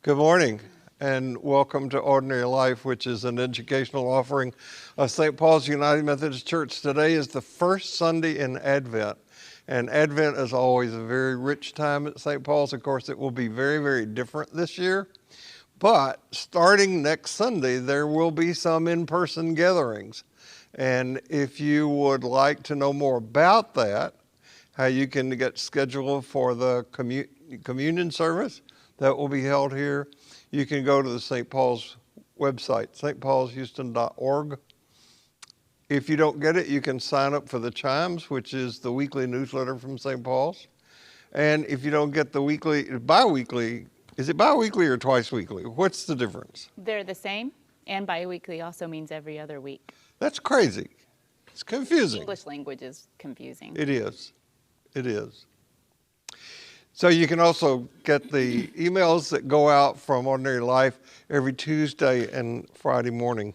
Good morning and welcome to Ordinary Life, which is an educational offering of St. Paul's United Methodist Church. Today is the first Sunday in Advent, and Advent is always a very rich time at St. Paul's. Of course, it will be very, very different this year, but starting next Sunday, there will be some in-person gatherings. And if you would like to know more about that, how you can get scheduled for the communion service that will be held here, you can go to the St. Paul's website, stpaulshouston.org. If you don't get it, you can sign up for the Chimes, which is the weekly newsletter from St. Paul's. And if you don't get the bi-weekly, is it bi-weekly or twice weekly? What's the difference? They're the same, and bi-weekly also means every other week. That's crazy. It's confusing. English language is confusing. It is. It is. So you can also get the emails that go out from Ordinary Life every Tuesday and Friday morning.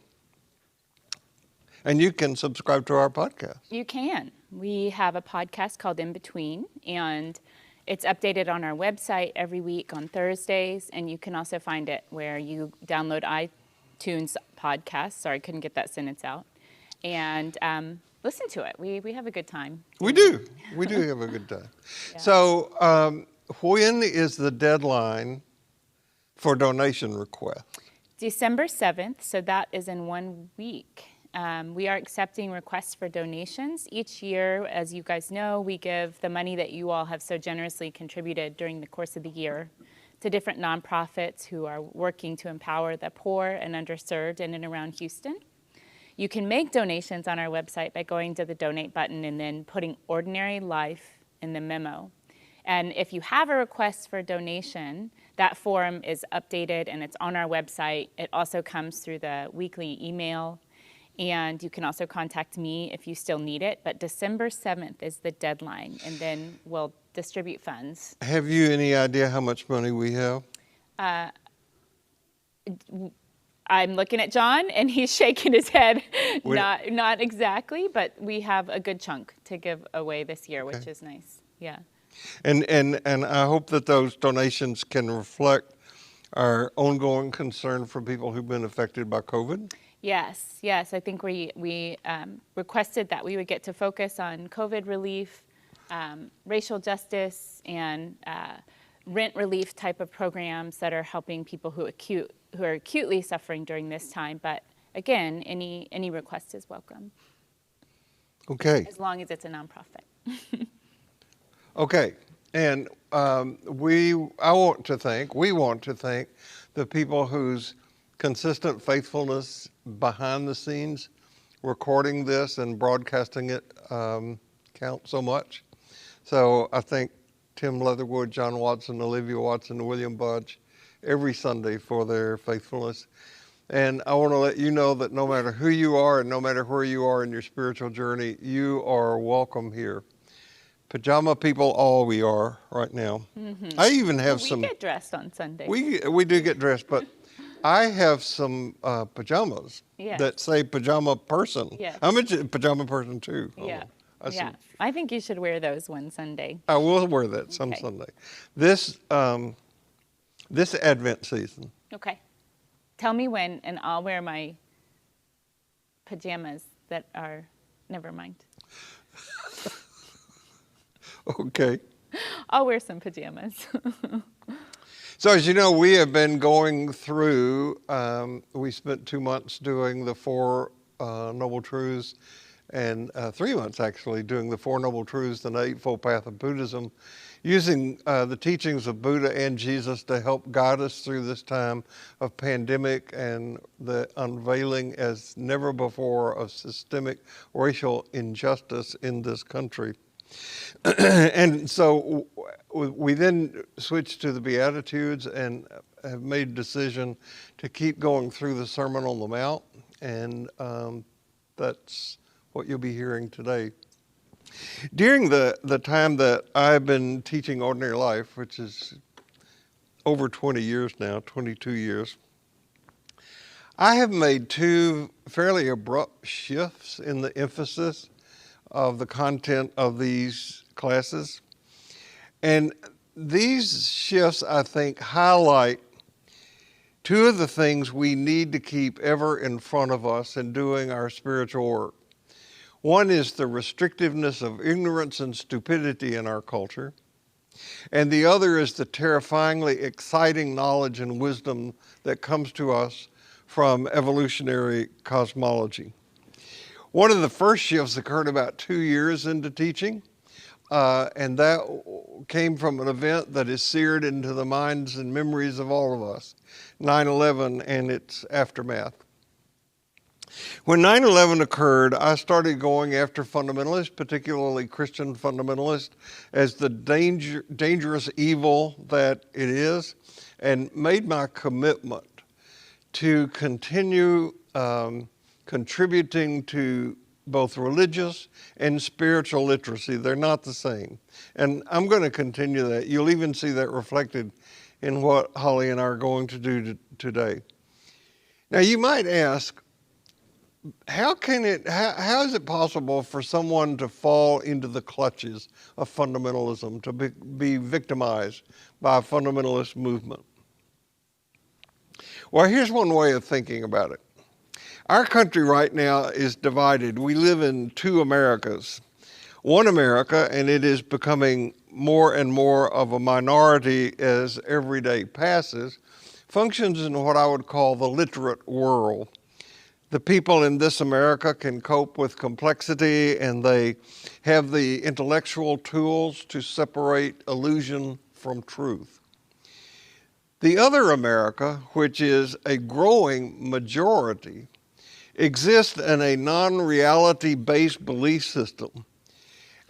And you can subscribe to our podcast. You can. We have a podcast called In Between, and it's updated on our website every week on Thursdays, and you can also find it where you download iTunes podcasts. Sorry, I couldn't get that sentence out. And listen to it. We have a good time. We do. We do have a good time. Yeah. So when is the deadline for donation requests? December 7th, so that is in 1 week. We are accepting requests for donations. Each year, as you guys know, we give the money that you all have so generously contributed during the course of the year to different nonprofits who are working to empower the poor and underserved in and around Houston. You can make donations on our website by going to the donate button and then putting Ordinary Life in the memo. And if you have a request for a donation, that form is updated and it's on our website. It also comes through the weekly email. And you can also contact me if you still need it. But December 7th is the deadline, and then we'll distribute funds. Have you any idea how much money we have? I'm looking at John, and he's shaking his head. Not exactly, but we have a good chunk to give away this year, which is nice. Yeah. And I hope that those donations can reflect our ongoing concern for people who've been affected by COVID. Yes. I think we requested that we would get to focus on COVID relief, racial justice, and rent relief type of programs that are helping people who are acutely suffering during this time. But again, any request is welcome. Okay. As long as it's a nonprofit. Okay, and we want to thank the people whose consistent faithfulness behind the scenes, recording this and broadcasting it, count so much. So I thank Tim Leatherwood, John Watson, Olivia Watson, William Budge every Sunday for their faithfulness. And I want to let you know that no matter who you are and no matter where you are in your spiritual journey, you are welcome here. Pajama people, all we are right now. Mm-hmm. I even have some. We get dressed on Sunday. We do get dressed, but I have some pajamas that say pajama person. Yes. I'm a pajama person too. Yeah. I think you should wear those one Sunday. I will wear that some Sunday. This Advent season. Okay. Tell me when, and I'll wear my pajamas that are. Never mind. Okay. I'll wear some pajamas. So as you know, we have been going through, we spent 2 months doing the Four Noble Truths, and 3 months actually doing the Four Noble Truths and the Eightfold Path of Buddhism, using the teachings of Buddha and Jesus to help guide us through this time of pandemic and the unveiling as never before of systemic racial injustice in this country. And so we then switched to the Beatitudes and have made a decision to keep going through the Sermon on the Mount, and that's what you'll be hearing today. During the time that I've been teaching Ordinary Life, which is over 20 years now, 22 years, I have made 2 fairly abrupt shifts in the emphasis of the content of these classes. And these shifts, I think, highlight two of the things we need to keep ever in front of us in doing our spiritual work. One is the restrictiveness of ignorance and stupidity in our culture, and the other is the terrifyingly exciting knowledge and wisdom that comes to us from evolutionary cosmology. One of the first shifts occurred about 2 years into teaching, and that came from an event that is seared into the minds and memories of all of us, 9/11 and its aftermath. When 9/11 occurred, I started going after fundamentalists, particularly Christian fundamentalists, as the dangerous evil that it is, and made my commitment to continue contributing to both religious and spiritual literacy. They're not the same. And I'm going to continue that. You'll even see that reflected in what Holly and I are going to do today. Now, you might ask, how is it possible for someone to fall into the clutches of fundamentalism, to be victimized by a fundamentalist movement? Well, here's one way of thinking about it. Our country right now is divided. We live in two Americas. One America, and it is becoming more and more of a minority as every day passes, functions in what I would call the literate world. The people in this America can cope with complexity, and they have the intellectual tools to separate illusion from truth. The other America, which is a growing majority, exists in a non-reality based belief system.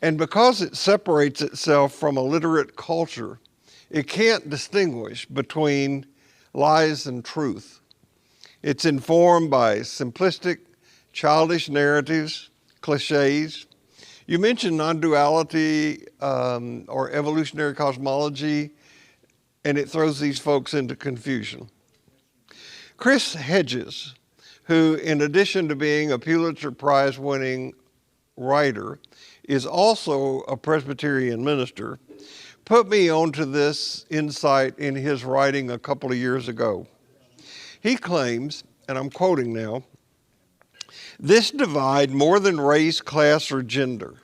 And because it separates itself from a literate culture, it can't distinguish between lies and truth. It's informed by simplistic, childish narratives, cliches. You mentioned non-duality or evolutionary cosmology, and it throws these folks into confusion. Chris Hedges, who in addition to being a Pulitzer Prize-winning writer, is also a Presbyterian minister, put me onto this insight in his writing a couple of years ago. He claims, and I'm quoting now, "This divide more than race, class, or gender,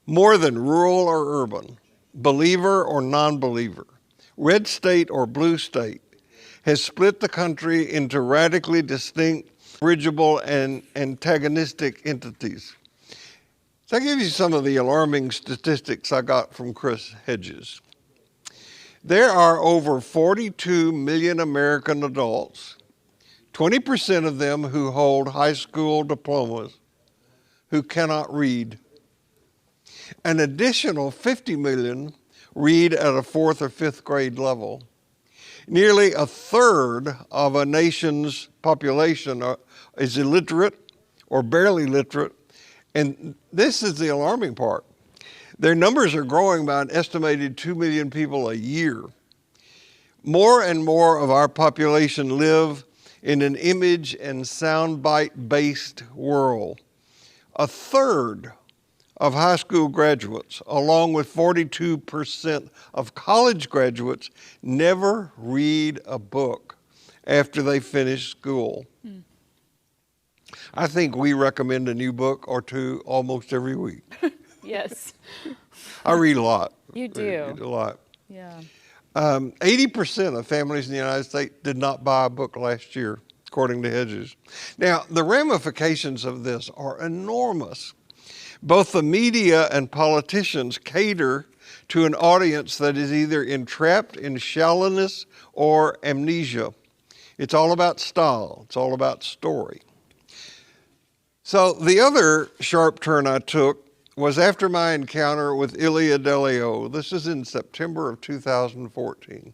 more than rural or urban, believer or non-believer, red state or blue state, has split the country into radically distinct, bridgeable, and antagonistic entities." So I'll give you some of the alarming statistics I got from Chris Hedges. There are over 42 million American adults, 20% of them who hold high school diplomas, who cannot read. An additional 50 million read at a 4th or 5th grade level. Nearly a third of a nation's population is illiterate or barely literate, and this is the alarming part. Their numbers are growing by an estimated 2 million people a year. More and more of our population live in an image and soundbite-based world. A third of high school graduates, along with 42% of college graduates, never read a book after they finish school. I think we recommend a new book or two almost every week. Yes. I read a lot. You do. I read a lot. Yeah. 80% of families in the United States did not buy a book last year, according to Hedges. Now, the ramifications of this are enormous. Both the media and politicians cater to an audience that is either entrapped in shallowness or amnesia. It's all about style. It's all about story. So the other sharp turn I took was after my encounter with Ilia Delio. This is in September of 2014.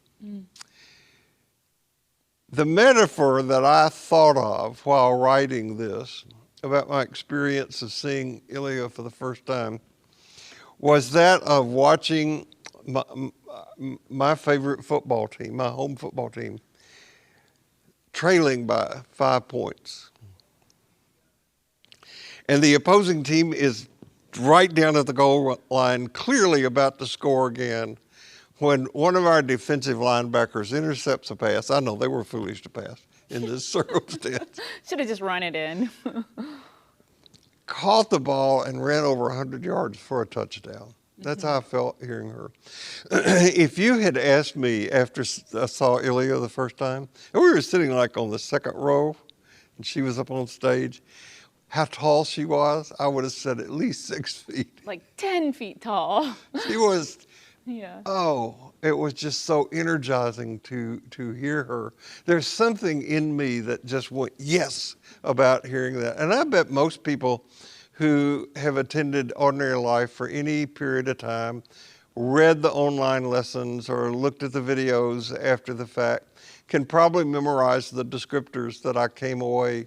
The metaphor that I thought of while writing this about my experience of seeing Ilia for the first time was that of watching my favorite football team, my home football team, trailing by 5 points. And the opposing team is right down at the goal line, clearly about to score again, when one of our defensive linebackers intercepts a pass, I know they were foolish to pass in this circumstance, Should have just run it in. caught the ball and ran over 100 yards for a touchdown. That's how I felt hearing her. If you had asked me after I saw Ilya the first time, and we were sitting like on the second row, and she was up on stage, how tall she was, I would have said at least 6 feet. Like 10 feet tall. She was, Yeah. oh, it was just so energizing to hear her. There's something in me that just went yes about hearing that. And I bet most people who have attended Ordinary Life for any period of time, read the online lessons or looked at the videos after the fact, can probably memorize the descriptors that I came away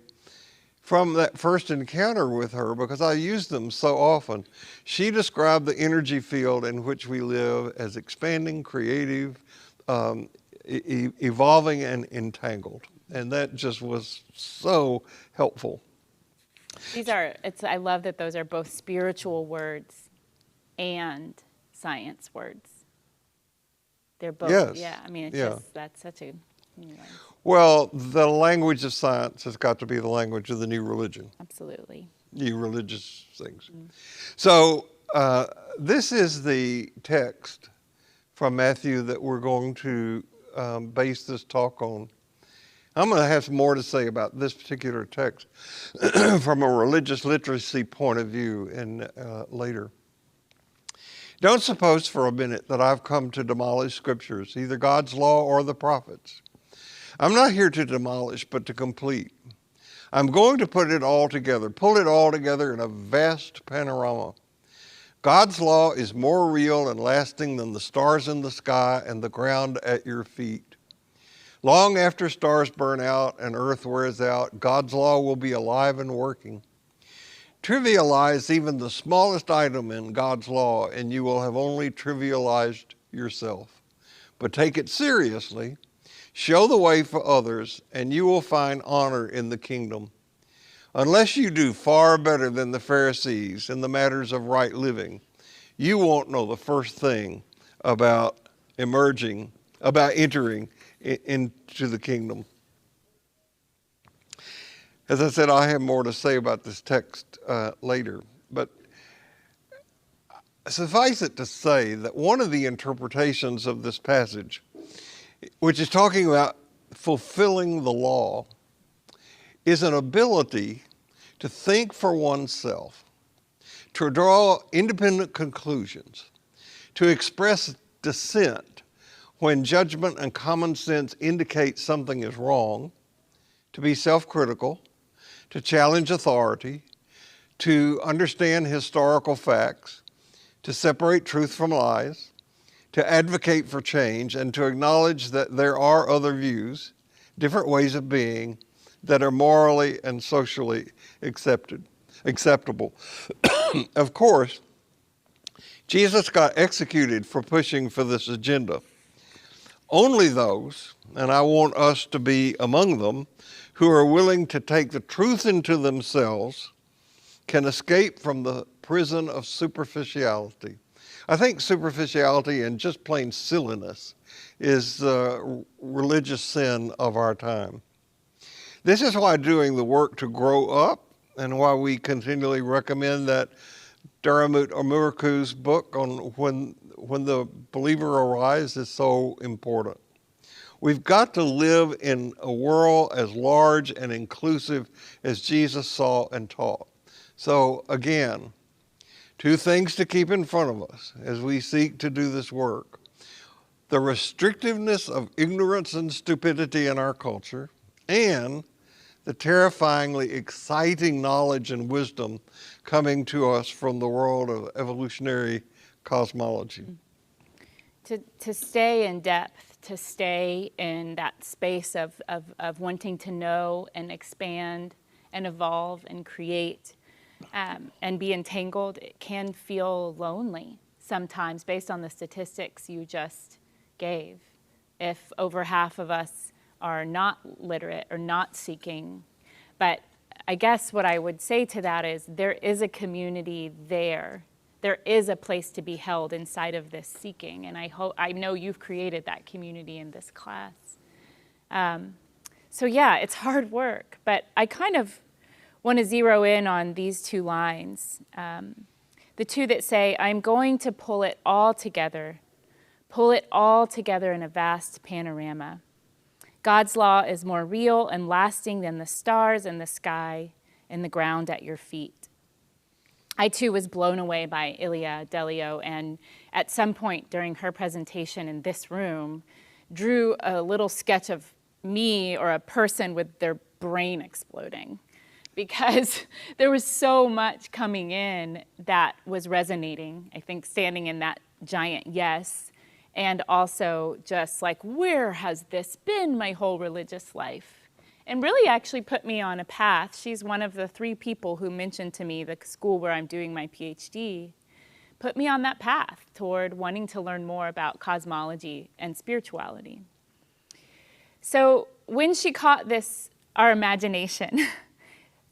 from that first encounter with her, because I use them so often. She described the energy field in which we live as expanding, creative, evolving, and entangled. And that just was so helpful. I love that those are both spiritual words and science words. They're both, Yes. yeah, I mean, that's such a, Well, the language of science has got to be the language of the new religion. absolutely. New religious things. So this is the text from Matthew that we're going to base this talk on. I'm going to have some more to say about this particular text from a religious literacy point of view later. Don't suppose for a minute that I've come to demolish scriptures, either God's law or the prophets. I'm not here to demolish, but to complete. I'm going to pull it all together in a vast panorama. God's law is more real and lasting than the stars in the sky and the ground at your feet. Long after stars burn out and earth wears out, God's law will be alive and working. Trivialize even the smallest item in God's law, and you will have only trivialized yourself. But take it seriously, show the way for others, and you will find honor in the kingdom. Unless you do far better than the Pharisees in the matters of right living, you won't know the first thing about entering into the kingdom. As I said, I have more to say about this text later, but suffice it to say that one of the interpretations of this passage, which is talking about fulfilling the law, is an ability to think for oneself, to draw independent conclusions, to express dissent when judgment and common sense indicate something is wrong, to be self-critical, to challenge authority, to understand historical facts, to separate truth from lies, to advocate for change, and to acknowledge that there are other views, different ways of being, that are morally and socially acceptable. Of course, Jesus got executed for pushing for this agenda. Only those, and I want us to be among them, who are willing to take the truth into themselves can escape from the prison of superficiality. I think superficiality and just plain silliness is the religious sin of our time. This is why doing the work to grow up, and why we continually recommend that Daramut Omuriku's book on when the believer arrives is so important. We've got to live in a world as large and inclusive as Jesus saw and taught. So again, two things to keep in front of us as we seek to do this work. The restrictiveness of ignorance and stupidity in our culture, and the terrifyingly exciting knowledge and wisdom coming to us from the world of evolutionary cosmology. To stay in depth, to stay in that space of wanting to know and expand and evolve and create and be entangled, it can feel lonely sometimes based on the statistics you just gave. If over half of us are not literate or not seeking. But I guess what I would say to that is there is a community there there is a place to be held inside of this seeking. And I know you've created that community in this class. So yeah, it's hard work, but I kind of want to zero in on these two lines. The two that say, I'm going to pull it all together in a vast panorama. God's law is more real and lasting than the stars and the sky and the ground at your feet. I too was blown away by Ilia Delio, and at some point during her presentation in this room, drew a little sketch of me or a person with their brain exploding, because there was so much coming in that was resonating, I think, standing in that giant yes, and also just like, where has this been my whole religious life? And really actually put me on a path. She's one of the 3 people who mentioned to me the school where I'm doing my PhD, put me on that path toward wanting to learn more about cosmology and spirituality. So when she caught our imagination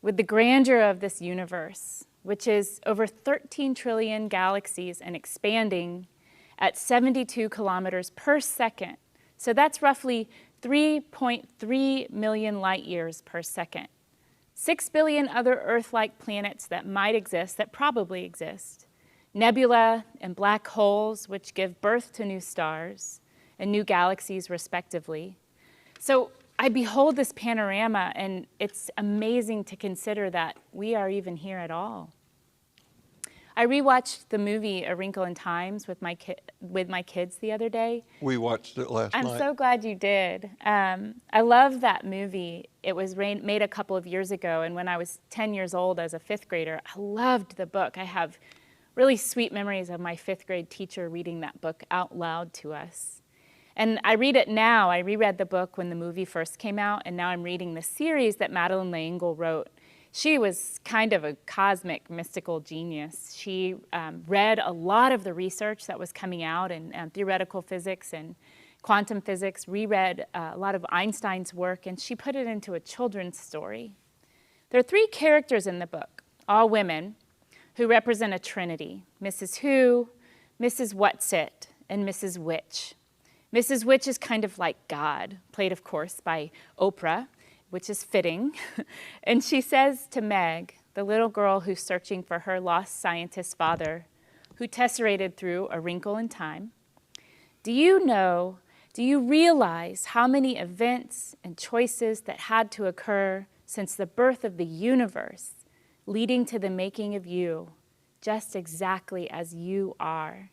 with the grandeur of this universe, which is over 13 trillion galaxies and expanding at 72 kilometers per second. So that's roughly 3.3 million light years per second. 6 billion other Earth-like planets that might exist, that probably exist. Nebula and black holes, which give birth to new stars and new galaxies respectively. So I behold this panorama, and it's amazing to consider that we are even here at all. I rewatched the movie A Wrinkle in Time with my kids the other day. We watched it last night. I'm so glad you did. I love that movie. It was made a couple of years ago, and when I was 10 years old as a 5th grader, I loved the book. I have really sweet memories of my 5th grade teacher reading that book out loud to us. And I read it now. I reread the book when the movie first came out, and now I'm reading the series that Madeleine L'Engle wrote. She was kind of a cosmic, mystical genius. She read a lot of the research that was coming out in theoretical physics and quantum physics, reread a lot of Einstein's work, and she put it into a children's story. There are 3 characters in the book, all women, who represent a trinity: Mrs. Who, Mrs. Whatsit, and Mrs. Which. Mrs. Which is kind of like God, played, of course, by Oprah, which is fitting. And she says to Meg, the little girl who's searching for her lost scientist father, who tesserated through a wrinkle in time, do you realize how many events and choices that had to occur since the birth of the universe, leading to the making of you, just exactly as you are?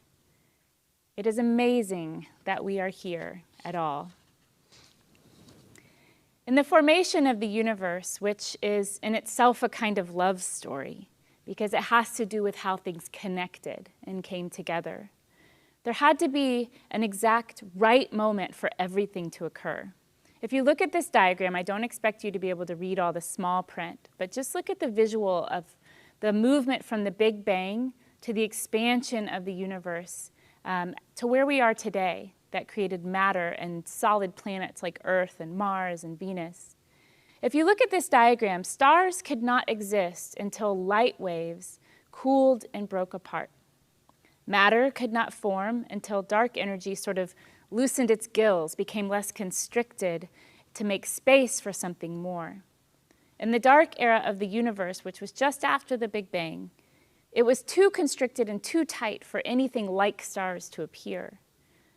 It is amazing that we are here at all. In the formation of the universe, which is in itself a kind of love story, because it has to do with how things connected and came together, there had to be an exact right moment for everything to occur. If you look at this diagram, I don't expect you to be able to read all the small print, but just look at the visual of the movement from the Big Bang to the expansion of the universe to where we are today, that created matter and solid planets like Earth and Mars and Venus. If you look at this diagram, stars could not exist until light waves cooled and broke apart. Matter could not form until dark energy sort of loosened its gills, became less constricted to make space for something more. In the dark era of the universe, which was just after the Big Bang, it was too constricted and too tight for anything like stars to appear.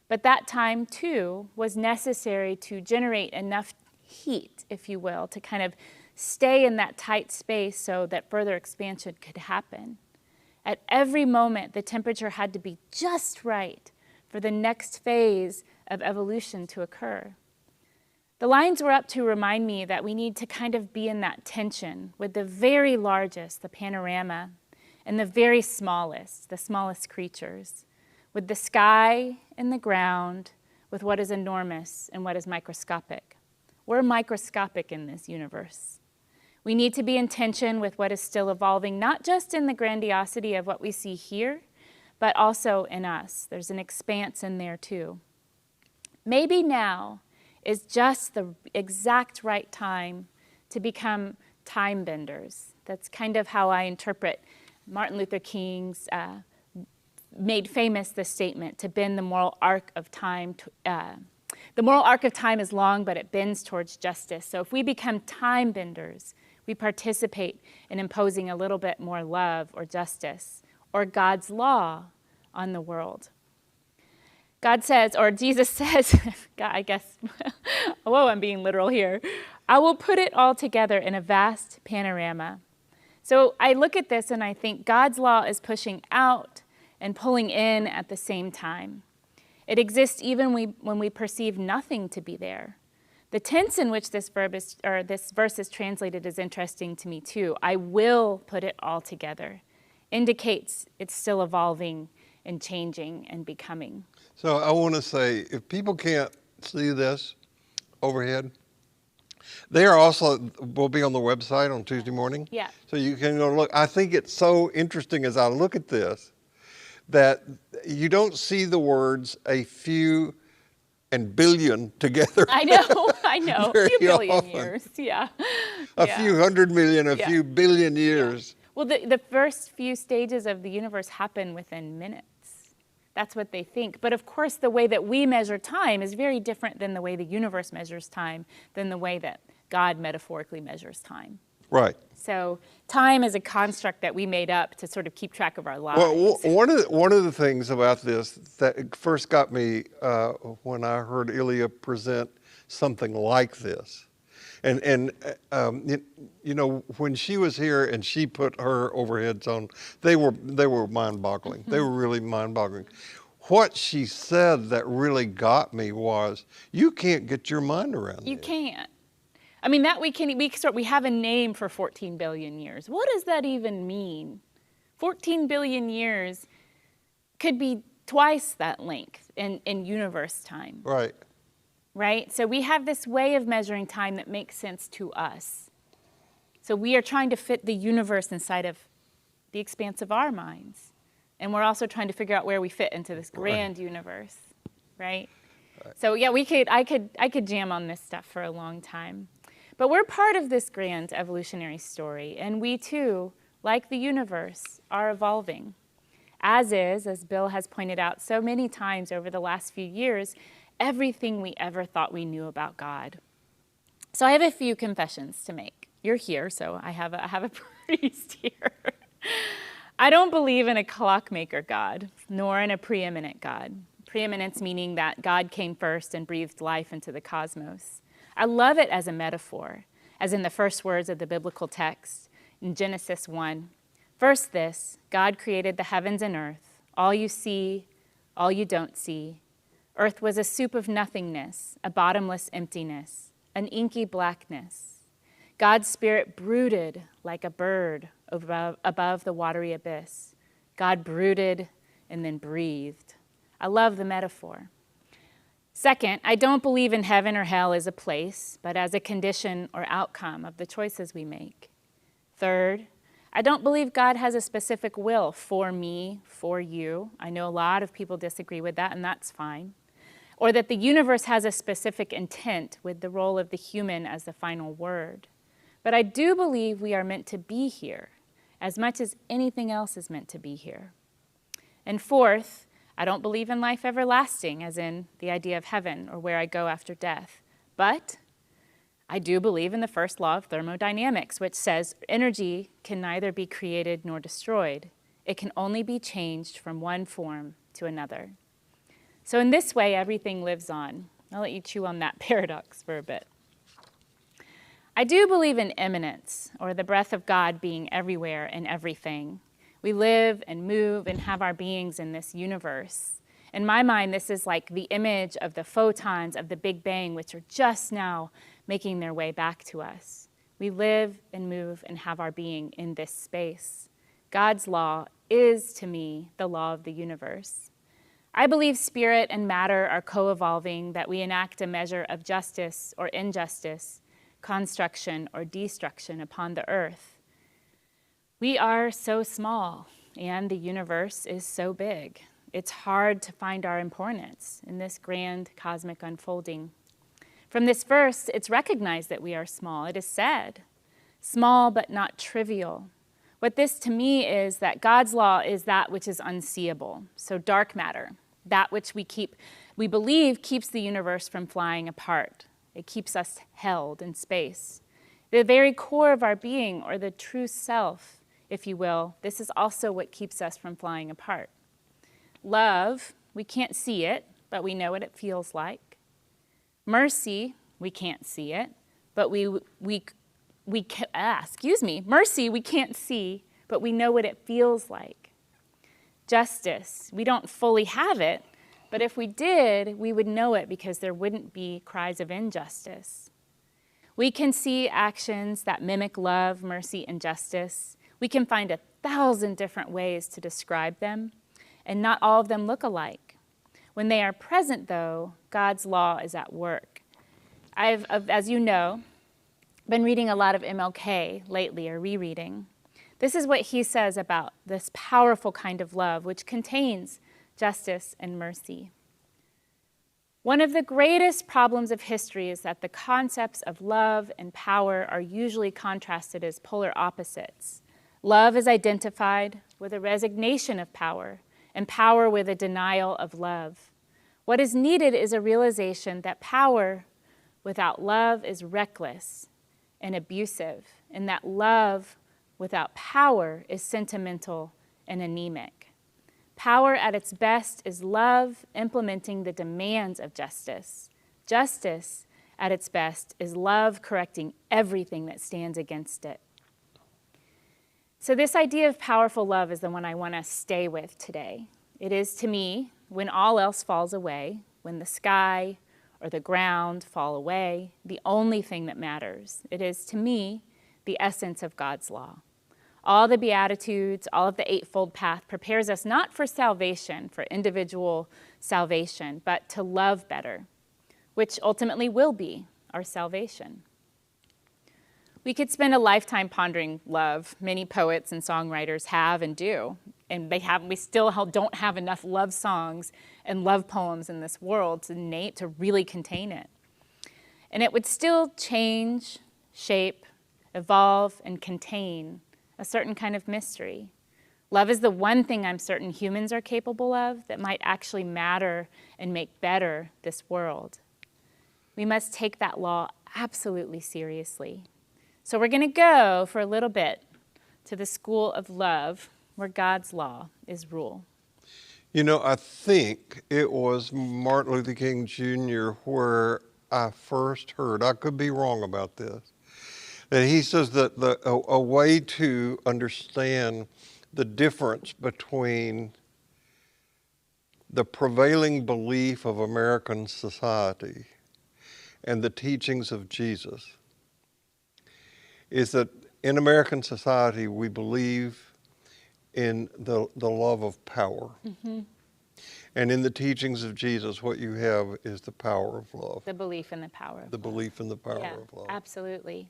But that time, too, was necessary to generate enough heat, if you will, to kind of stay in that tight space so that further expansion could happen. At every moment, the temperature had to be just right for the next phase of evolution to occur. The lines were up to remind me that we need to kind of be in that tension with the very largest, the panorama, and the very smallest, the smallest creatures, with the sky and the ground, with what is enormous and what is microscopic. We're microscopic in this universe. We need to be in tension with what is still evolving, not just in the grandiosity of what we see here, but also in us. There's an expanse in there too. Maybe now is just the exact right time to become time benders. That's kind of how I interpret Martin Luther King's made famous the statement to bend the moral arc of time. The moral arc of time is long, but it bends towards justice. So if we become time benders, we participate in imposing a little bit more love or justice or God's law on the world. God says, or Jesus says, God, I guess, whoa, I'm being literal here. I will put it all together in a vast panorama. So I look at this and I think God's law is pushing out and pulling in at the same time. It exists even when we perceive nothing to be there. The tense in which this verse is translated is interesting to me too. I will put it all together. Indicates it's still evolving and changing and becoming. So I want to say, if people can't see this overhead, they are also, will be on the website on Tuesday morning. Yeah. So you can go look. I think it's so interesting as I look at this that you don't see the words a few and billion together. I know. A few billion often. years, yeah. A few 100 million, a Yeah. few billion years. Well, the first few stages of the universe happen within minutes. That's what they think. But of course, the way that we measure time is very different than the way the universe measures time, than the way that God metaphorically measures time. Right. So time is a construct that we made up to sort of keep track of our lives. Well, one of the things about this that first got me when I heard Ilya present something like this, and you know, when she was here and she put her overheads on, they were mind-boggling. Mm-hmm. They were really mind-boggling. What she said that really got me was, you can't get your mind around You this. can't. I mean, that we have a name for 14 billion years. What does that even mean? 14 billion years could be twice that length in universe time. Right. Right? So we have this way of measuring time that makes sense to us. So we are trying to fit the universe inside of the expanse of our minds. And we're also trying to figure out where we fit into this grand universe, right? So yeah, I could jam on this stuff for a long time. But we're part of this grand evolutionary story, and we too, like the universe, are evolving. As Bill has pointed out so many times over the last few years, everything we ever thought we knew about God. So I have a few confessions to make. You're here, so I have a priest here. I don't believe in a clockmaker God, nor in a preeminent God. Preeminence meaning that God came first and breathed life into the cosmos. I love it as a metaphor, as in the first words of the biblical text in Genesis 1. First this, God created the heavens and earth, all you see, all you don't see. Earth was a soup of nothingness, a bottomless emptiness, an inky blackness. God's spirit brooded like a bird above the watery abyss. God brooded and then breathed. I love the metaphor. Second, I don't believe in heaven or hell as a place, but as a condition or outcome of the choices we make. Third, I don't believe God has a specific will for me, for you. I know a lot of people disagree with that, and that's fine. Or that the universe has a specific intent with the role of the human as the final word. But I do believe we are meant to be here, as much as anything else is meant to be here. And fourth, I don't believe in life everlasting, as in the idea of heaven or where I go after death. But I do believe in the first law of thermodynamics, which says energy can neither be created nor destroyed. It can only be changed from one form to another. So in this way, everything lives on. I'll let you chew on that paradox for a bit. I do believe in immanence, or the breath of God being everywhere and everything. We live and move and have our beings in this universe. In my mind, this is like the image of the photons of the Big Bang, which are just now making their way back to us. We live and move and have our being in this space. God's law is, to me, the law of the universe. I believe spirit and matter are co-evolving, that we enact a measure of justice or injustice, construction or destruction upon the earth. We are so small, and the universe is so big. It's hard to find our importance in this grand cosmic unfolding. From this verse, it's recognized that we are small. It is said, small but not trivial. What this to me is that God's law is that which is unseeable, so dark matter, that which we believe keeps the universe from flying apart. It keeps us held in space. The very core of our being, or the true self, if you will, this is also what keeps us from flying apart. Love, we can't see it, but we know what it feels like. Mercy, we can't see it, but mercy, we can't see, but we know what it feels like. Justice, we don't fully have it, but if we did, we would know it because there wouldn't be cries of injustice. We can see actions that mimic love, mercy, and justice. We can find 1,000 different ways to describe them, and not all of them look alike. When they are present, though, God's law is at work. I've, as you know, been reading a lot of MLK lately, or rereading. This is what he says about this powerful kind of love, which contains justice and mercy. One of the greatest problems of history is that the concepts of love and power are usually contrasted as polar opposites. Love is identified with a resignation of power, and power with a denial of love. What is needed is a realization that power without love is reckless and abusive, and that love without power is sentimental and anemic. Power at its best is love implementing the demands of justice. Justice at its best is love correcting everything that stands against it. So this idea of powerful love is the one I want to stay with today. It is, to me, when all else falls away, when the sky or the ground fall away, the only thing that matters. It is, to me, the essence of God's law. All the Beatitudes, all of the Eightfold Path prepares us not for salvation, for individual salvation, but to love better, which ultimately will be our salvation. We could spend a lifetime pondering love. Many poets and songwriters have and do, and we still don't have enough love songs and love poems in this world to really contain it. And it would still change, shape, evolve, and contain a certain kind of mystery. Love is the one thing I'm certain humans are capable of that might actually matter and make better this world. We must take that law absolutely seriously. So we're going to go for a little bit to the school of love, where God's law is rule. You know, I think it was Martin Luther King Jr. where I first heard, I could be wrong about this, that he says that a way to understand the difference between the prevailing belief of American society and the teachings of Jesus is that in American society we believe in the love of power. Mm-hmm. And in the teachings of Jesus, what you have is the power of love. The belief in the power of love. The belief in the power of love. Absolutely.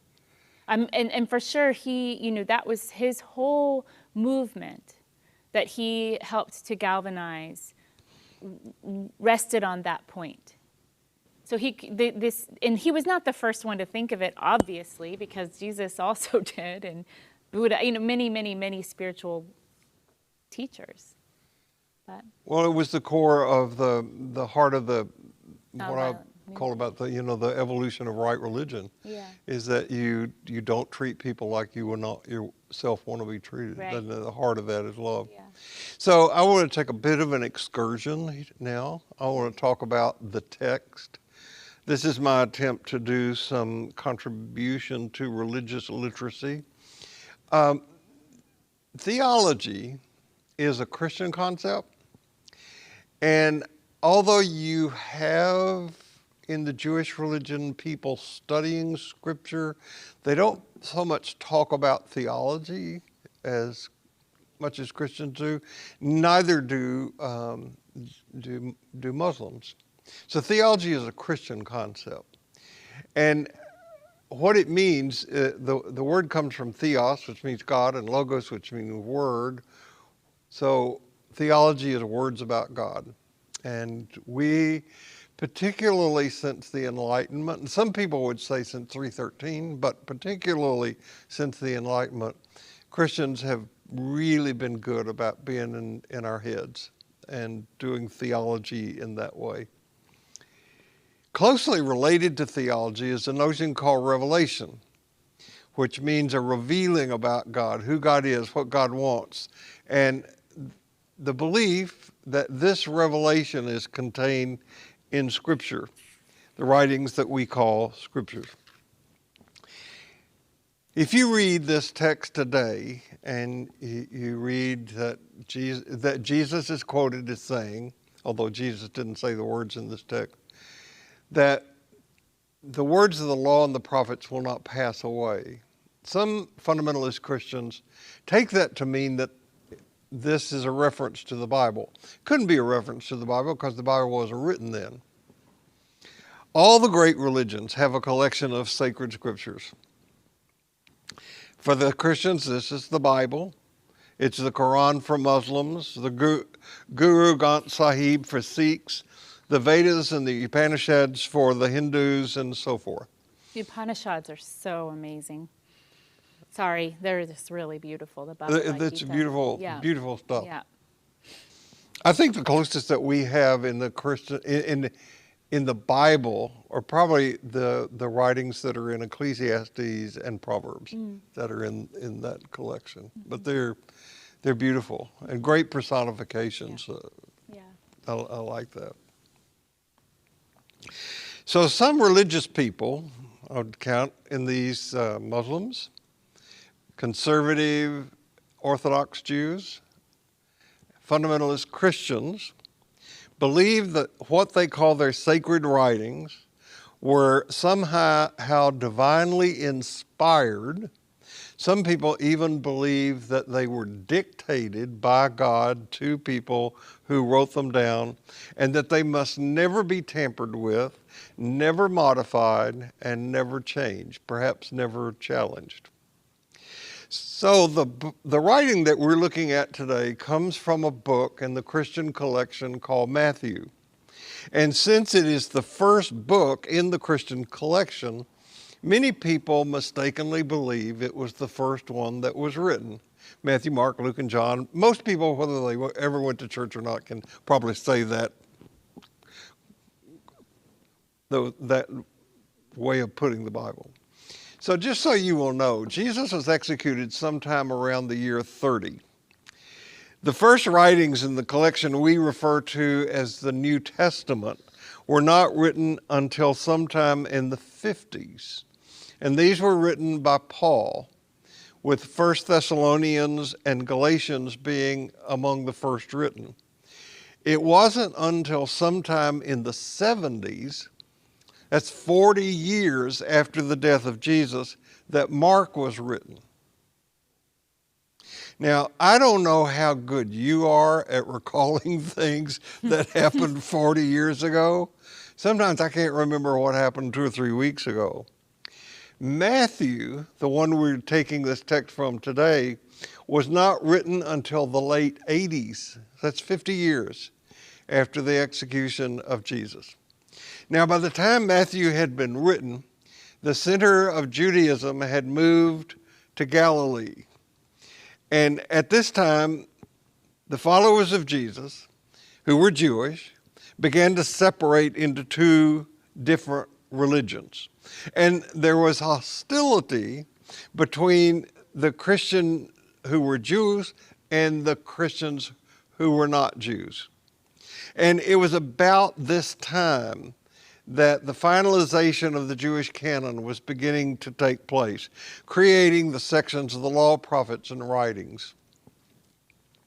And for sure, that was his whole movement that he helped to galvanize, rested on that point. So he was not the first one to think of it, obviously, because Jesus also did, and Buddha, many, many, many spiritual teachers. Well, it was the core of the heart of what I call about the evolution of right religion. Yeah. Is that you don't treat people like you will not yourself want to be treated. Right. And the heart of that is love. Yeah. So I want to take a bit of an excursion now. I want to talk about the text. This is my attempt to do some contribution to religious literacy. Theology is a Christian concept. And although you have in the Jewish religion people studying Scripture, they don't so much talk about theology as much as Christians do. Neither do Muslims. So theology is a Christian concept. And what it means, the word comes from theos, which means God, and logos, which means word. So theology is words about God. And we, particularly since the Enlightenment, and some people would say since 313, but particularly since the Enlightenment, Christians have really been good about being in our heads and doing theology in that way. Closely related to theology is a notion called revelation, which means a revealing about God, who God is, what God wants, and the belief that this revelation is contained in Scripture, the writings that we call Scriptures. If you read this text today and you read that Jesus is quoted as saying, although Jesus didn't say the words in this text, that the words of the law and the prophets will not pass away. Some fundamentalist Christians take that to mean that this is a reference to the Bible. Couldn't be a reference to the Bible because the Bible wasn't written then. All the great religions have a collection of sacred scriptures. For the Christians, this is the Bible. It's the Quran for Muslims, the Guru Granth Sahib for Sikhs, the Vedas and the Upanishads for the Hindus, and so forth. The Upanishads are so amazing. Sorry, they're just really beautiful. The Bhagavad It's Gita. beautiful, Yeah. beautiful stuff. Yeah. I think the closest that we have in the in the Bible are probably the writings that are in Ecclesiastes and Proverbs that are in that collection. But they're beautiful and great personifications. Yeah. I like that. So some religious people, I would count in these Muslims, conservative Orthodox Jews, fundamentalist Christians, believe that what they call their sacred writings were somehow divinely inspired. Some people even believe that they were dictated by God to people who wrote them down, and that they must never be tampered with, never modified, and never changed, perhaps never challenged. So the writing that we're looking at today comes from a book in the Christian collection called Matthew. And since it is the first book in the Christian collection, many people mistakenly believe it was the first one that was written. Matthew, Mark, Luke, and John. Most people, whether they ever went to church or not, can probably say that way of putting the Bible. So just so you will know, Jesus was executed sometime around the year 30. The first writings in the collection we refer to as the New Testament were not written until sometime in the 50s. And these were written by Paul, with 1 Thessalonians and Galatians being among the first written. It wasn't until sometime in the 70s, that's 40 years after the death of Jesus, that Mark was written. Now, I don't know how good you are at recalling things that happened 40 years ago. Sometimes I can't remember what happened 2 or 3 weeks ago. Matthew, the one we're taking this text from today, was not written until the late 80s. That's 50 years after the execution of Jesus. Now, by the time Matthew had been written, the center of Judaism had moved to Galilee. And at this time, the followers of Jesus, who were Jewish, began to separate into two different religions. And there was hostility between the Christians who were Jews and the Christians who were not Jews. And it was about this time that the finalization of the Jewish canon was beginning to take place, creating the sections of the Law, Prophets, and Writings.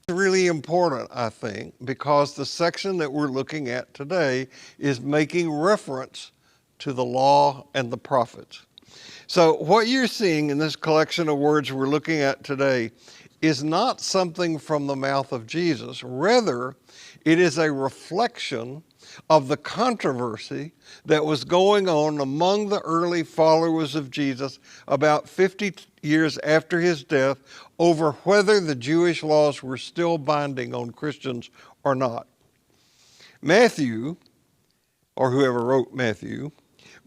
It's really important, I think, because the section that we're looking at today is making reference to the Law and the Prophets. So what you're seeing in this collection of words we're looking at today is not something from the mouth of Jesus. Rather, it is a reflection of the controversy that was going on among the early followers of Jesus about 50 years after his death over whether the Jewish laws were still binding on Christians or not. Matthew, or whoever wrote Matthew,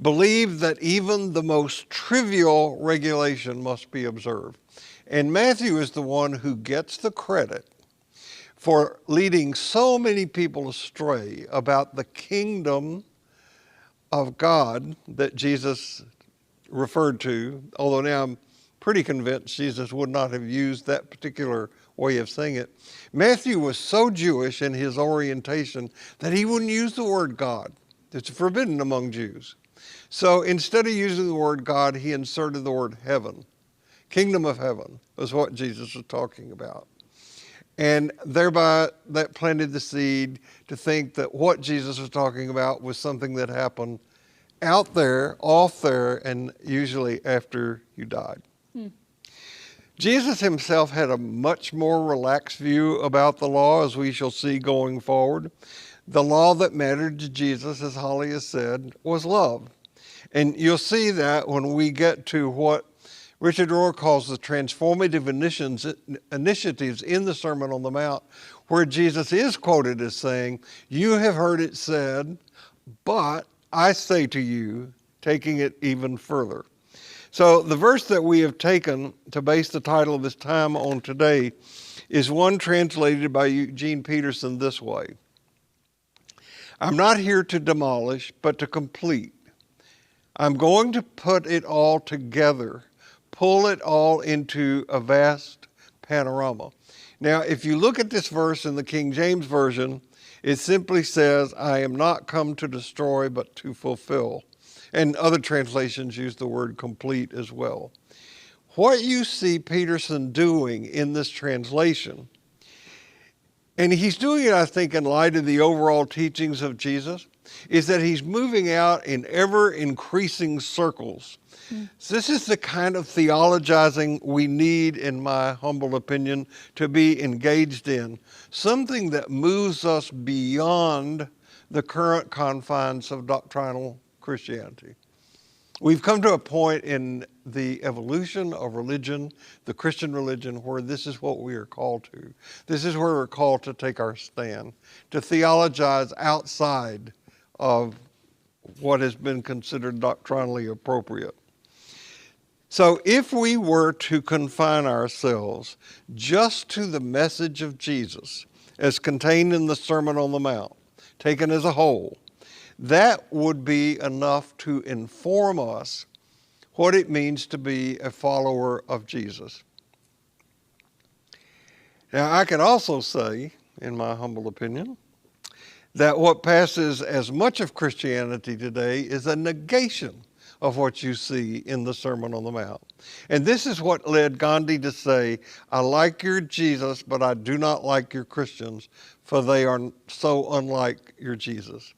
believed that even the most trivial regulation must be observed. And Matthew is the one who gets the credit for leading so many people astray about the kingdom of God that Jesus referred to, although now I'm pretty convinced Jesus would not have used that particular way of saying it. Matthew was so Jewish in his orientation that he wouldn't use the word God. It's forbidden among Jews. So instead of using the word God, he inserted the word heaven. Kingdom of heaven was what Jesus was talking about. And thereby that planted the seed to think that what Jesus was talking about was something that happened out there, off there, and usually after you died. Jesus himself had a much more relaxed view about the law, as we shall see going forward. The law that mattered to Jesus, as Holly has said, was love. And you'll see that when we get to what Richard Rohr calls the transformative initiatives in the Sermon on the Mount, where Jesus is quoted as saying, "You have heard it said, but I say to you," taking it even further. So the verse that we have taken to base the title of this time on today is one translated by Eugene Peterson this way: "I'm not here to demolish, but to complete. I'm going to put it all together, pull it all into a vast panorama." Now, if you look at this verse in the King James Version, it simply says, "I am not come to destroy, but to fulfill." And other translations use the word complete as well. What you see Peterson doing in this translation, and he's doing it, I think, in light of the overall teachings of Jesus, is that he's moving out in ever-increasing circles. So this is the kind of theologizing we need, in my humble opinion, to be engaged in. Something that moves us beyond the current confines of doctrinal Christianity. We've come to a point in the evolution of religion, the Christian religion, where this is what we are called to. This is where we're called to take our stand, to theologize outside of what has been considered doctrinally appropriate. So if we were to confine ourselves just to the message of Jesus as contained in the Sermon on the Mount, taken as a whole, that would be enough to inform us what it means to be a follower of Jesus. Now, I can also say, in my humble opinion, that what passes as much of Christianity today is a negation of what you see in the Sermon on the Mount. And this is what led Gandhi to say, "I like your Jesus, but I do not like your Christians, for they are so unlike your Jesus."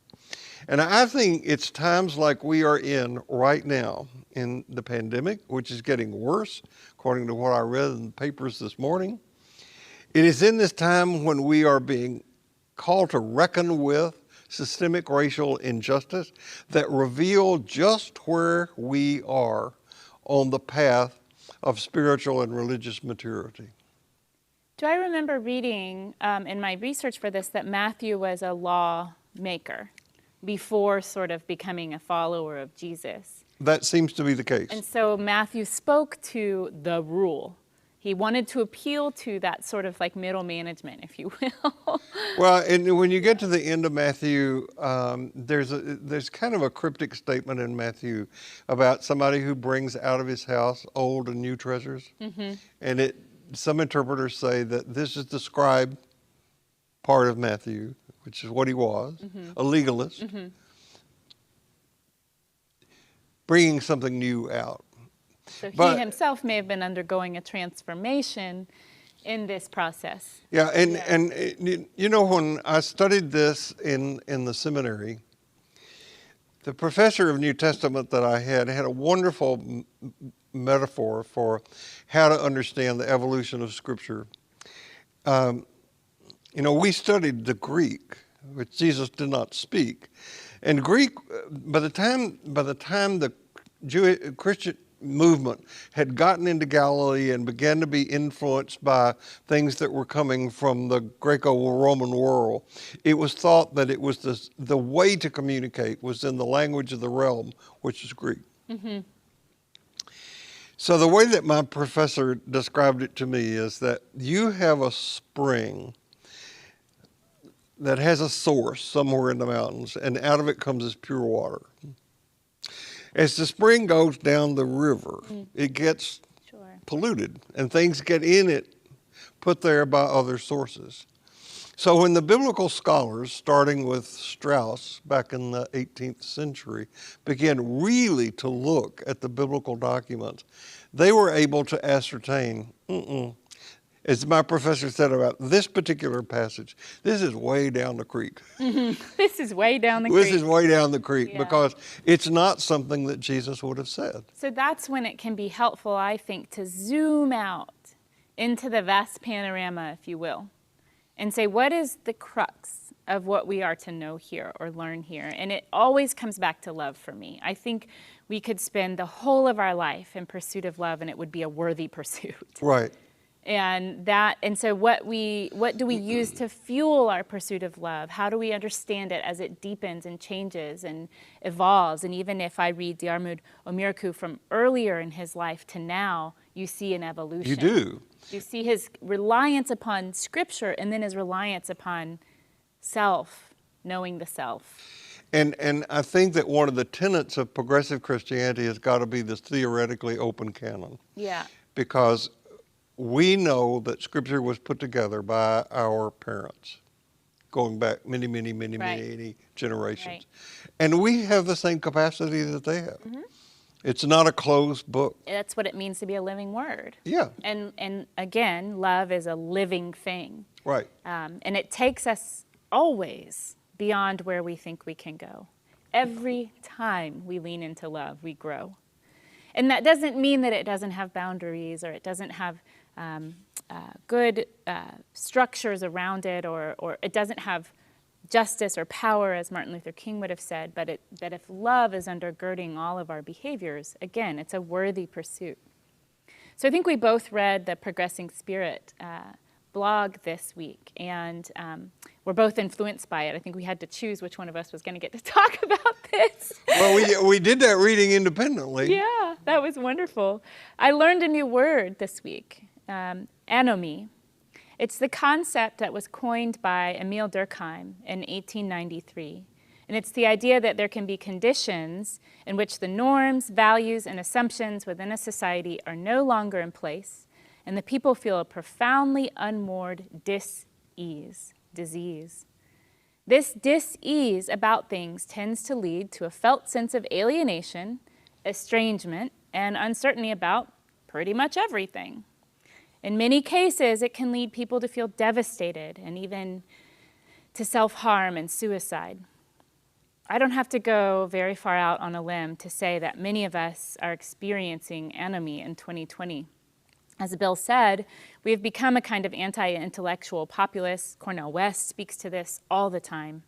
And I think it's times like we are in right now in the pandemic, which is getting worse, according to what I read in the papers this morning. It is in this time when we are being called to reckon with systemic racial injustice that reveal just where we are on the path of spiritual and religious maturity. Do I remember reading in my research for this that Matthew was a lawmaker before sort of becoming a follower of Jesus? That seems to be the case. And so Matthew spoke to the rule. He wanted to appeal to that sort of like middle management, if you will. Well, and when you get to the end of Matthew, there's kind of a cryptic statement in Matthew about somebody who brings out of his house old and new treasures. Mm-hmm. And some interpreters say that this is the scribe part of Matthew, which is what he was, a legalist, bringing something new out. So he himself may have been undergoing a transformation in this process. Yeah, and you know, when I studied this in the seminary, the professor of New Testament that I had a wonderful metaphor for how to understand the evolution of Scripture. You know, we studied the Greek, which Jesus did not speak, and Greek. By the time the Jewish Christian movement had gotten into Galilee and began to be influenced by things that were coming from the Greco-Roman world, it was thought that it was the way to communicate was in the language of the realm, which is Greek. Mm-hmm. So the way that my professor described it to me is that you have a spring that has a source somewhere in the mountains, and out of it comes this pure water. As the spring goes down the river, it gets Sure. polluted, and things get in it, put there by other sources. So when the biblical scholars, starting with Strauss back in the 18th century, began really to look at the biblical documents, they were able to ascertain, as my professor said about this particular passage, this is way down the creek. This is way down the This creek. is way down the creek Yeah. because it's not something that Jesus would have said. So that's when it can be helpful, I think, to zoom out into the vast panorama, if you will, and say, what is the crux of what we are to know here or learn here? And it always comes back to love for me. I think we could spend the whole of our life in pursuit of love, and it would be a worthy pursuit. Right. And so what do we use to fuel our pursuit of love? How do we understand it as it deepens and changes and evolves? And even if I read Diarmuid O'Miriku from earlier in his life to now, you see an evolution. You do. You see his reliance upon Scripture and then his reliance upon self, knowing the self. And I think that one of the tenets of progressive Christianity has got to be this theoretically open canon. Yeah. Because we know that Scripture was put together by our parents, going back many, many, many, Right. many generations. Right. And we have the same capacity that they have. It's not a closed book. That's what it means to be a living word. Yeah, And again, love is a living thing. right. And it takes us always beyond where we think we can go. Every time we lean into love, we grow. And that doesn't mean that it doesn't have boundaries or it doesn't have good structures around it or it doesn't have justice or power, as Martin Luther King would have said, but that if love is undergirding all of our behaviors, again, it's a worthy pursuit. So I think we both read the Progressing Spirit blog this week, and we're both influenced by it. I think we had to choose which one of us was going to get to talk about this. Well, we did that reading independently. Yeah, that was wonderful. I learned a new word this week, anomie. It's the concept that was coined by Emile Durkheim in 1893. And it's the idea that there can be conditions in which the norms, values, and assumptions within a society are no longer in place, and the people feel a profoundly unmoored dis-ease, disease. This dis-ease about things tends to lead to a felt sense of alienation, estrangement, and uncertainty about pretty much everything. In many cases, it can lead people to feel devastated and even to self-harm and suicide. I don't have to go very far out on a limb to say that many of us are experiencing anomie in 2020. As Bill said, we have become a kind of anti-intellectual populace. Cornel West speaks to this all the time,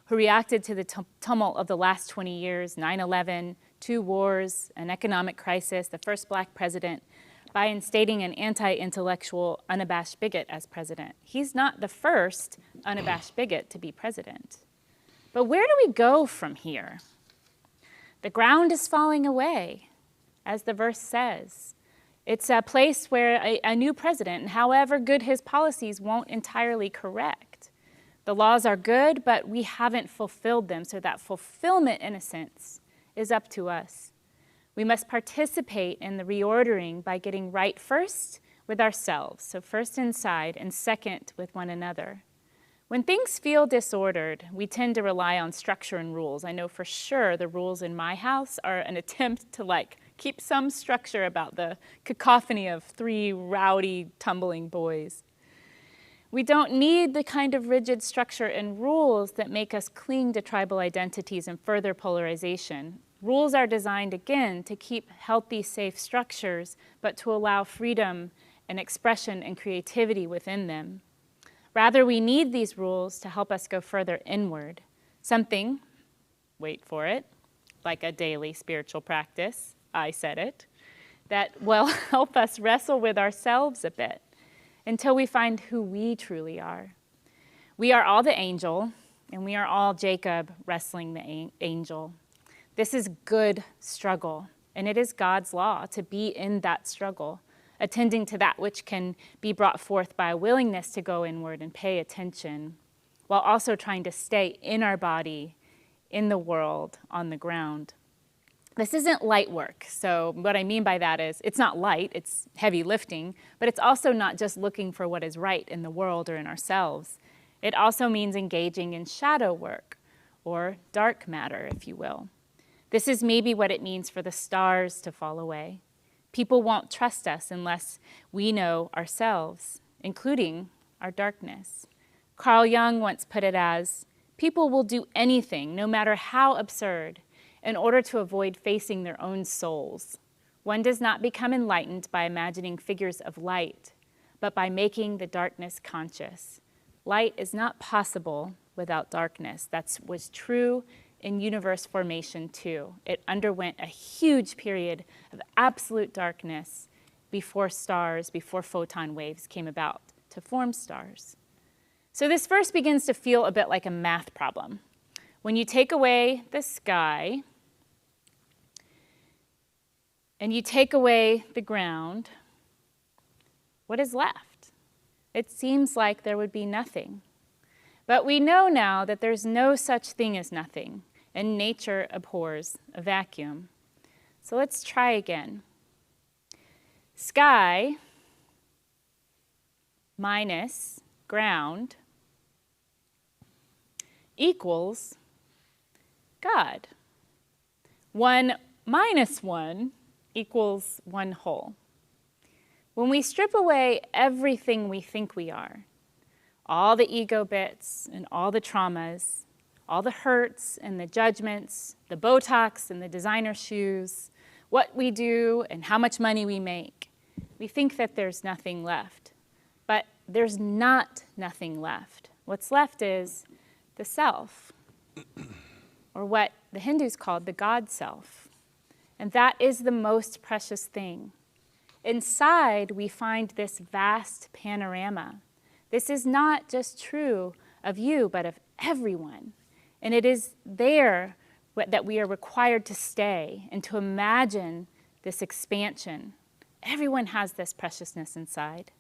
who reacted to the tumult of the last 20 years, 9/11, 2 wars, an economic crisis, the first black president, by instating an anti-intellectual, unabashed bigot as president. He's not the first unabashed bigot to be president. But where do we go from here? The ground is falling away, as the verse says. It's a place where a new president, however good his policies, won't entirely correct. The laws are good, but we haven't fulfilled them, so that fulfillment, in a sense, is up to us. We must participate in the reordering by getting right first with ourselves, so first inside and second with one another. When things feel disordered, we tend to rely on structure and rules. I know for sure the rules in my house are an attempt to keep some structure about the cacophony of 3 rowdy, tumbling boys. We don't need the kind of rigid structure and rules that make us cling to tribal identities and further polarization. Rules are designed, again, to keep healthy, safe structures, but to allow freedom and expression and creativity within them. Rather, we need these rules to help us go further inward. Something, wait for it, like a daily spiritual practice, I said it, that will help us wrestle with ourselves a bit until we find who we truly are. We are all the angel, and we are all Jacob wrestling the angel. This is good struggle. And it is God's law to be in that struggle, attending to that which can be brought forth by a willingness to go inward and pay attention, while also trying to stay in our body, in the world, on the ground. This isn't light work. So what I mean by that is it's not light, it's heavy lifting, but it's also not just looking for what is right in the world or in ourselves. It also means engaging in shadow work, or dark matter, if you will. This is maybe what it means for the stars to fall away. People won't trust us unless we know ourselves, including our darkness. Carl Jung once put it as, people will do anything, no matter how absurd, in order to avoid facing their own souls. One does not become enlightened by imagining figures of light, but by making the darkness conscious. Light is not possible without darkness. That was true in universe formation too. It underwent a huge period of absolute darkness before stars, before photon waves came about to form stars. So this verse begins to feel a bit like a math problem. When you take away the sky and you take away the ground, what is left? It seems like there would be nothing. But we know now that there's no such thing as nothing, and nature abhors a vacuum. So let's try again. Sky minus ground equals God. 1 minus 1 equals 1 whole. When we strip away everything we think we are, all the ego bits and all the traumas, all the hurts and the judgments, the Botox and the designer shoes, what we do and how much money we make, we think that there's nothing left. But there's not nothing left. What's left is the self, or what the Hindus called the God self. And that is the most precious thing. Inside, we find this vast panorama. This is not just true of you, but of everyone. And it is there that we are required to stay and to imagine this expansion. Everyone has this preciousness inside.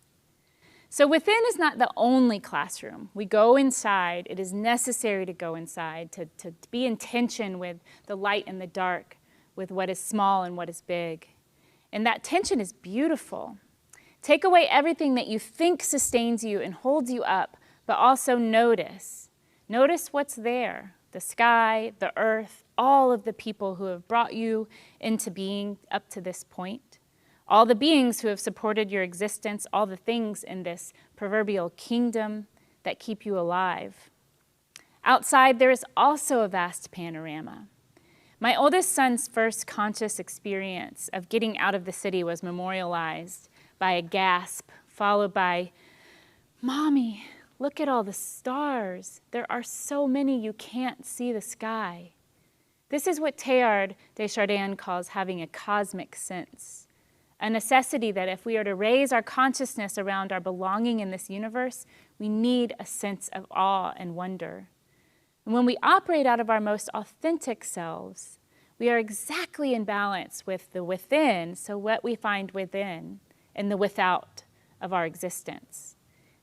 So within is not the only classroom. We go inside. It is necessary to go inside, to be in tension with the light and the dark, with what is small and what is big. And that tension is beautiful. Take away everything that you think sustains you and holds you up, but also notice. Notice what's there, the sky, the earth, all of the people who have brought you into being up to this point, all the beings who have supported your existence, all the things in this proverbial kingdom that keep you alive. Outside, there is also a vast panorama. My oldest son's first conscious experience of getting out of the city was memorialized by a gasp, followed by, "Mommy, look at all the stars. There are so many you can't see the sky." This is what Teilhard de Chardin calls having a cosmic sense, a necessity that if we are to raise our consciousness around our belonging in this universe, we need a sense of awe and wonder. And when we operate out of our most authentic selves, we are exactly in balance with the within, so what we find within, and the without of our existence.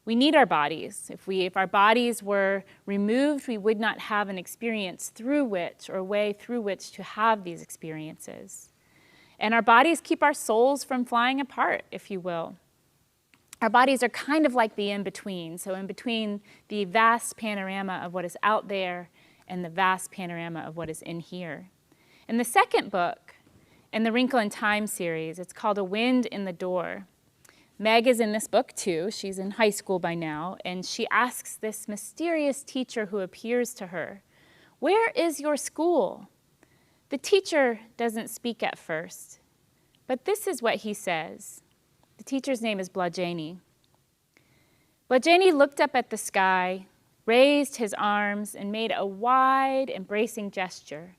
We need our bodies. If our bodies were removed, we would not have an experience through which, or way through which to have these experiences. And our bodies keep our souls from flying apart, if you will. Our bodies are kind of like the in-between, so in between the vast panorama of what is out there and the vast panorama of what is in here. In the second book, in the Wrinkle in Time series, it's called A Wind in the Door. Meg is in this book too. She's in high school by now, and she asks this mysterious teacher who appears to her, "Where is your school?" The teacher doesn't speak at first, but this is what he says. The teacher's name is Blajani. Blajani looked up at the sky, raised his arms, and made a wide, embracing gesture.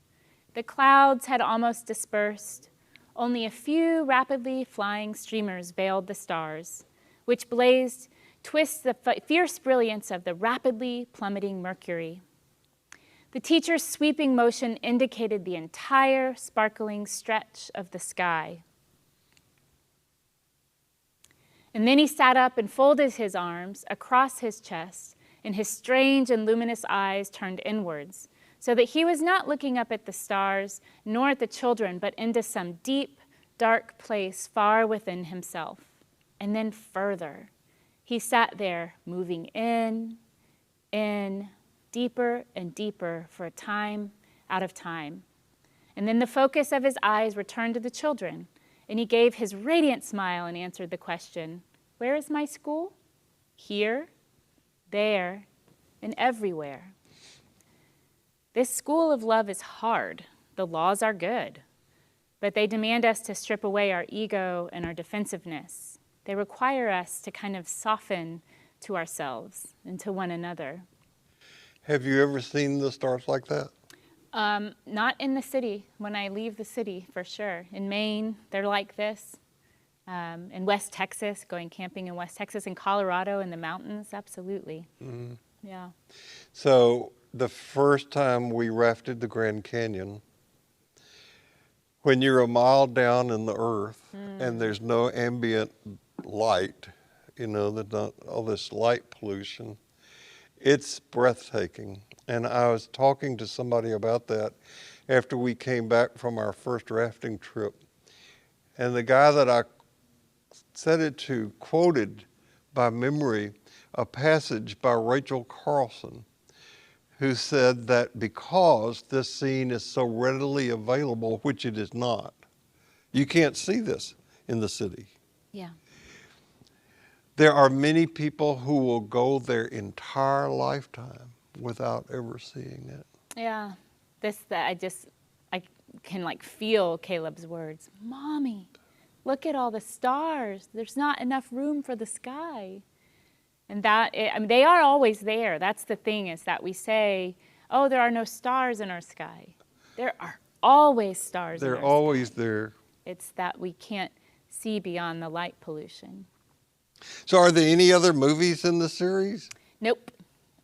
The clouds had almost dispersed. Only a few rapidly flying streamers veiled the stars, which blazed twists the fierce brilliance of the rapidly plummeting mercury. The teacher's sweeping motion indicated the entire sparkling stretch of the sky. And then he sat up and folded his arms across his chest, and his strange and luminous eyes turned inwards, so that he was not looking up at the stars, nor at the children, but into some deep, dark place far within himself. And then further, he sat there, moving in, deeper and deeper for a time out of time. And then the focus of his eyes returned to the children, and he gave his radiant smile and answered the question, "Where is my school? Here, there, and everywhere." This school of love is hard. The laws are good, but they demand us to strip away our ego and our defensiveness. They require us to kind of soften to ourselves and to one another. Have you ever seen the stars like that? Not in the city, when I leave the city, for sure. In Maine, they're like this. In West Texas, going camping in West Texas, in Colorado, in the mountains, absolutely. Mm-hmm. Yeah. So the first time we rafted the Grand Canyon, when you're a mile down in the earth and there's no ambient light, there's not all this light pollution, it's breathtaking. And I was talking to somebody about that after we came back from our first rafting trip. And the guy that I said it to quoted by memory a passage by Rachel Carlson, who said that because this scene is so readily available, which it is not, you can't see this in the city. Yeah. There are many people who will go their entire lifetime without ever seeing it. Yeah. I can feel Caleb's words. "Mommy, look at all the stars. There's not enough room for the sky." And they are always there. That's the thing, is that we say, "Oh, there are no stars in our sky." There are always stars in our sky. They're always there. It's that we can't see beyond the light pollution. So are there any other movies in the series? Nope.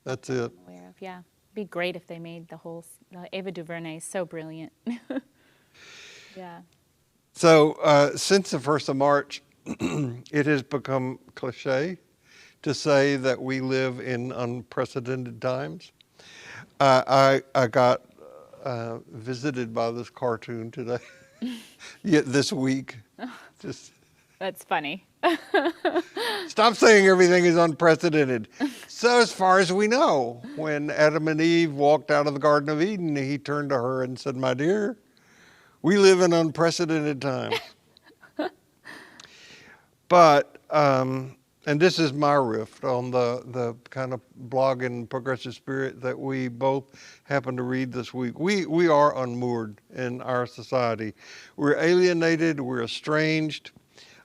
That's it. I'm aware of, yeah. It'd be great if they made Ava DuVernay is so brilliant. Yeah. So since the 1st of March, it has become cliche to say that we live in unprecedented times. I got visited by this cartoon today, this week. That's funny. Stop saying everything is unprecedented. So as far as we know, when Adam and Eve walked out of the Garden of Eden, he turned to her and said, "My dear, we live in unprecedented times." But, and this is my riff on the kind of blog in Progressive Spirit that we both happened to read this week. We are unmoored in our society. We're alienated, we're estranged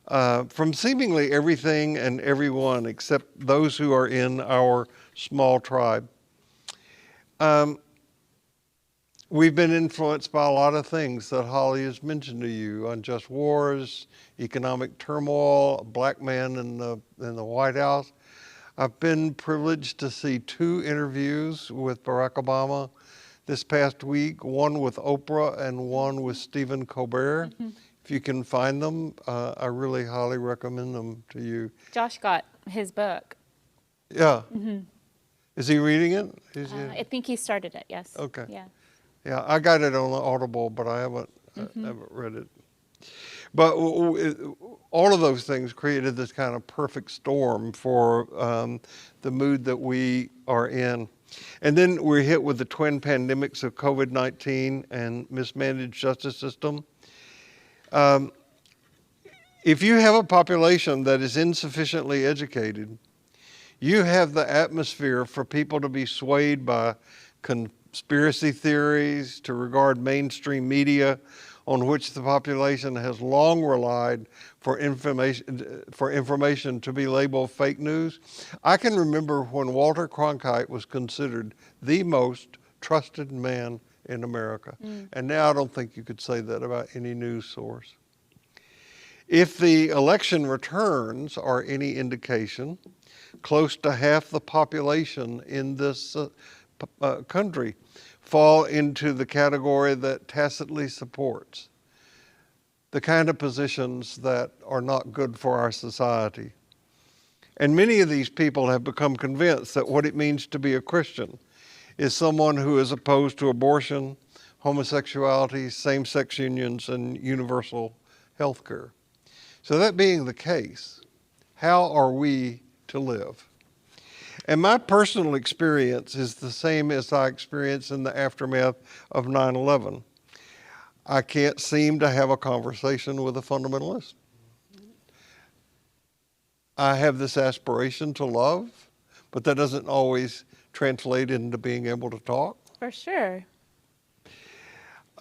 from seemingly everything and everyone except those who are in our small tribe. We've been influenced by a lot of things that Holly has mentioned to you: unjust wars, economic turmoil, a black man in the White House. I've been privileged to see 2 interviews with Barack Obama this past week, one with Oprah and one with Stephen Colbert. Mm-hmm. If you can find them, I really highly recommend them to you. Josh got his book. Yeah. Mm-hmm. Is he reading it? I think he started it, yes. Okay. Yeah. Yeah, I got it on Audible, but I haven't read it. But all of those things created this kind of perfect storm for the mood that we are in. And then we're hit with the twin pandemics of COVID-19 and mismanaged justice system. If you have a population that is insufficiently educated, you have the atmosphere for people to be swayed by conspiracy theories, to regard mainstream media on which the population has long relied for information to be labeled fake news. I can remember when Walter Cronkite was considered the most trusted man in America. And now I don't think you could say that about any news source. If the election returns are any indication, close to half the population in this country fall into the category that tacitly supports the kind of positions that are not good for our society. And many of these people have become convinced that what it means to be a Christian is someone who is opposed to abortion, homosexuality, same-sex unions, and universal health care. So that being the case, how are we to live? And my personal experience is the same as I experienced in the aftermath of 9/11. I can't seem to have a conversation with a fundamentalist. I have this aspiration to love, but that doesn't always translate into being able to talk. For sure.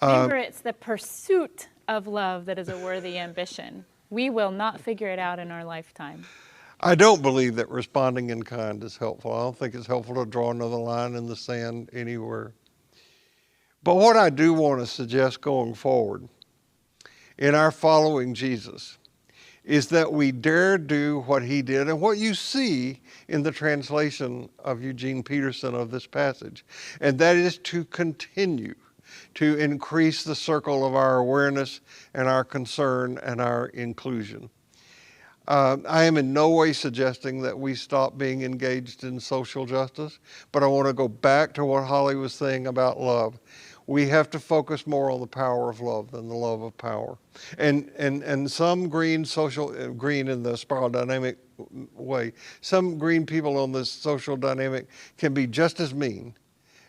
Remember, it's the pursuit of love that is a worthy ambition. We will not figure it out in our lifetime. I don't believe that responding in kind is helpful. I don't think it's helpful to draw another line in the sand anywhere. But what I do want to suggest going forward in our following Jesus is that we dare do what he did, and what you see in the translation of Eugene Peterson of this passage, and that is to continue to increase the circle of our awareness and our concern and our inclusion. I am in no way suggesting that we stop being engaged in social justice, but I want to go back to what Holly was saying about love. We have to focus more on the power of love than the love of power. And some green in the spiral dynamic way, some green people on this social dynamic can be just as mean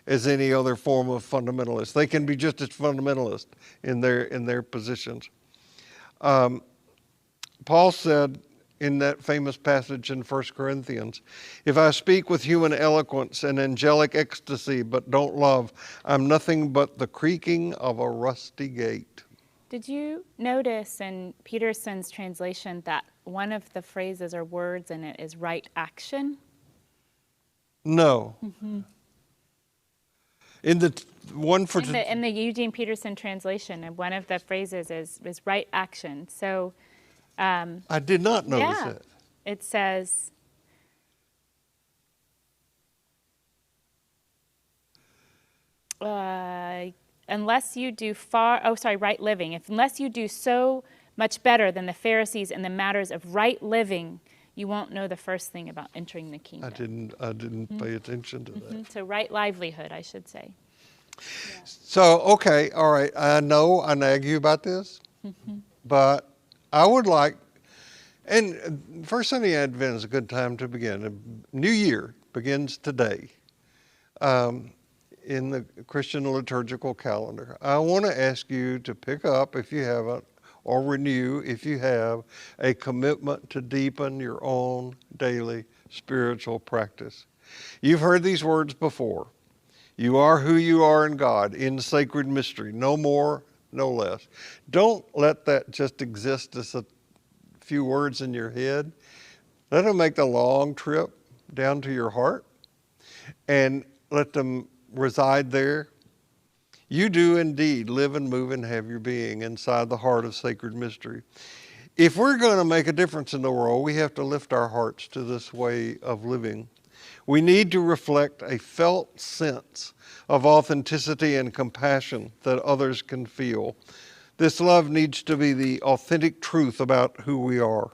as any other form of fundamentalist. They can be just as fundamentalist in their positions. Paul said in that famous passage in 1 Corinthians, if I speak with human eloquence and angelic ecstasy but don't love, I'm nothing but the creaking of a rusty gate. Did you notice in Peterson's translation that one of the phrases or words in it is right action? No. Mm-hmm. In the one for in the Eugene Peterson translation, and one of the phrases is right action. So I did not notice that. It says, unless you do right living. Unless you do so much better than the Pharisees in the matters of right living, you won't know the first thing about entering the kingdom. I didn't pay attention to that. So right livelihood, I should say. Yeah. So, okay, all right. I know I nag you about this, but I would like, and First Sunday Advent is a good time to begin. A new year begins today in the Christian liturgical calendar. I want to ask you to pick up, if you haven't, or renew, if you have, a commitment to deepen your own daily spiritual practice. You've heard these words before. You are who you are in God, in sacred mystery, no more, no less. Don't let that just exist as a few words in your head. Let them make the long trip down to your heart and let them reside there. You do indeed live and move and have your being inside the heart of sacred mystery. If we're going to make a difference in the world, we have to lift our hearts to this way of living. We need to reflect a felt sense of authenticity and compassion that others can feel. This love needs to be the authentic truth about who we are.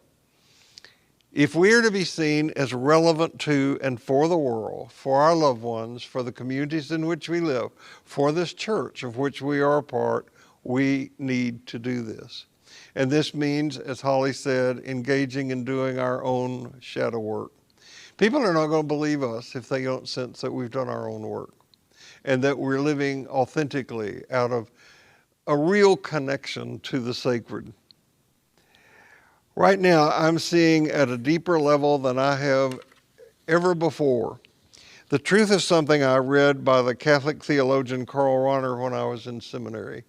If we are to be seen as relevant to and for the world, for our loved ones, for the communities in which we live, for this church of which we are a part, we need to do this. And this means, as Holly said, engaging in doing our own shadow work. People are not going to believe us if they don't sense that we've done our own work and that we're living authentically out of a real connection to the sacred. Right now, I'm seeing at a deeper level than I have ever before the truth of something I read by the Catholic theologian Karl Rahner when I was in seminary.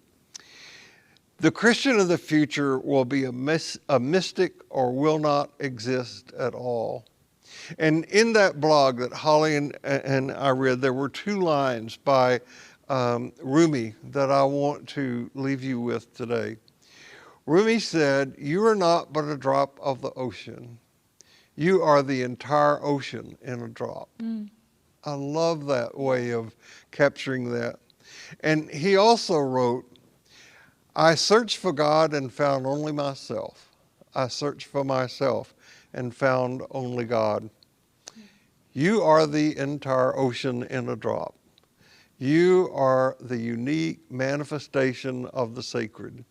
The Christian of the future will be a mystic or will not exist at all. And in that blog that Holly and I read, there were two lines by Rumi that I want to leave you with today. Rumi said, "You are not but a drop of the ocean. You are the entire ocean in a drop." I love that way of capturing that. And he also wrote, I searched for God and found only myself. I searched for myself and found only God. You are the entire ocean in a drop. You are the unique manifestation of the sacred.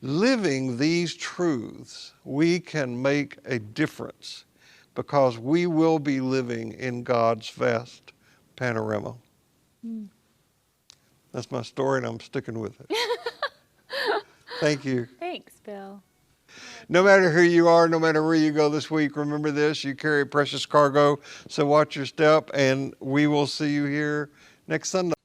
Living these truths, we can make a difference because we will be living in God's vast panorama. That's my story, and I'm sticking with it. Thank you. Thanks, Bill. No matter who you are, no matter where you go this week, remember this, you carry precious cargo, so watch your step, and we will see you here next Sunday.